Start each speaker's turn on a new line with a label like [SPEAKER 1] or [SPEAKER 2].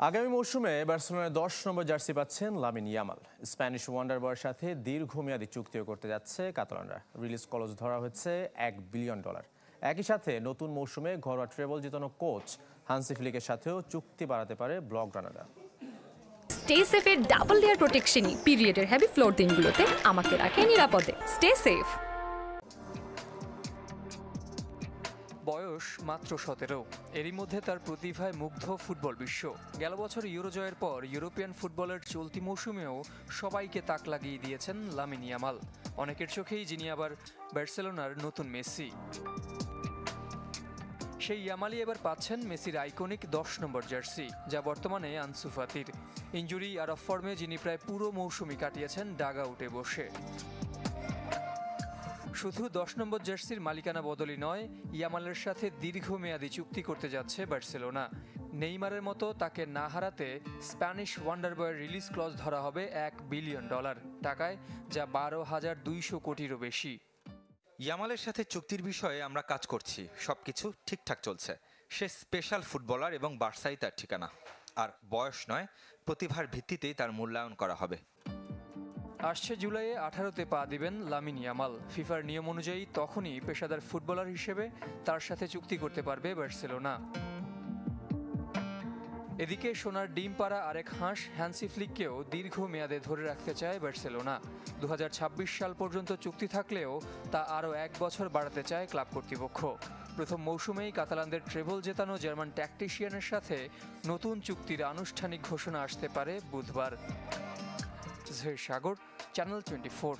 [SPEAKER 1] আগামী মৌসুমে বার্সেলোনার ১০ নম্বর জার্সি পাচ্ছেন লামিন ইয়ামাল। স্প্যানিশ ওয়ান্ডার বয়ের সাথে দীর্ঘমেয়াদী চুক্তিও করতে যাচ্ছে কাতালানরা। রিলিজ ক্লজ ধরা হচ্ছে $1 বিলিয়ন। একই সাথে নতুন মৌসুমে ঘরোয়া ট্রেবল জেতানো কোচ হান্সি ফ্লিকের সাথেও চুক্তি বাড়াতে পারে ব্লগ রানাররা।
[SPEAKER 2] স্টে সেফের ডাবল লেয়ার প্রোটেকশনই পিরিয়ডের হেভি ফ্লোর দিনগুলোতে আমাকে রাখে নিরাপদে। Stay safe.
[SPEAKER 3] বয়স মাত্র 17, এরই মধ্যে তার প্রতিভায় মুগ্ধ ফুটবল বিশ্ব। গেল বছর ইউরো জয়ের পর ইউরোপিয়ান ফুটবলের চলতি মৌসুমেও সবাইকে তাক লাগিয়ে দিয়েছেন লামিন ইয়ামাল। অনেকের চোখেই যিনি আবার বার্সেলোনার নতুন মেসি। সেই ইয়ামালই এবার পাচ্ছেন মেসির আইকনিক 10 নম্বর জার্সি, যা বর্তমানে আনসু ফাতির। ইনজুরি আর অফ ফর্মে যিনি প্রায় পুরো মৌসুমই কাটিয়েছেন ডাগ আউটে বসে। শুধু 10 নম্বর জার্সির মালিকানা বদলই নয়, ইয়ামালের সাথে দীর্ঘমেয়াদী চুক্তি করতে যাচ্ছে বার্সেলোনা। নেইমারের মতো তাকে না হারাতে স্প্যানিশ ওয়ান্ডার বয়ের রিলিজ ক্লজ ধরা হবে $1 বিলিয়ন টাকায়, যা 12,200 কোটিরও বেশি।
[SPEAKER 4] ইয়ামালের সাথে চুক্তির বিষয়ে আমরা কাজ করছি, সবকিছু ঠিকঠাক চলছে। সে স্পেশাল ফুটবলার এবং বার্সাই তার ঠিকানা। আর বয়স নয়, প্রতিভার ভিত্তিতেই তার মূল্যায়ন করা হবে।
[SPEAKER 3] আসছে জুলাইয়ে 18তে পা দিবেন লামিন ইয়ামাল। ফিফার নিয়ম অনুযায়ী তখনই পেশাদার ফুটবলার হিসেবে তার সাথে চুক্তি করতে পারবে বার্সেলোনা। এদিকে সোনার ডিম পাড়া আরেক হাঁস হ্যান্সি ফ্লিককেও দীর্ঘমেয়াদে ধরে রাখতে চায় বার্সেলোনা। 2026 সাল পর্যন্ত চুক্তি থাকলেও তা আরও 1 বছর বাড়াতে চায় ক্লাব কর্তৃপক্ষ। প্রথম মৌসুমেই কাতালানদের ট্রেবল জেতানো জার্মান ট্যাকটিশিয়ানের সাথে নতুন চুক্তির আনুষ্ঠানিক ঘোষণা আসতে পারে বুধবার। সাগর, চ্যানেল 24।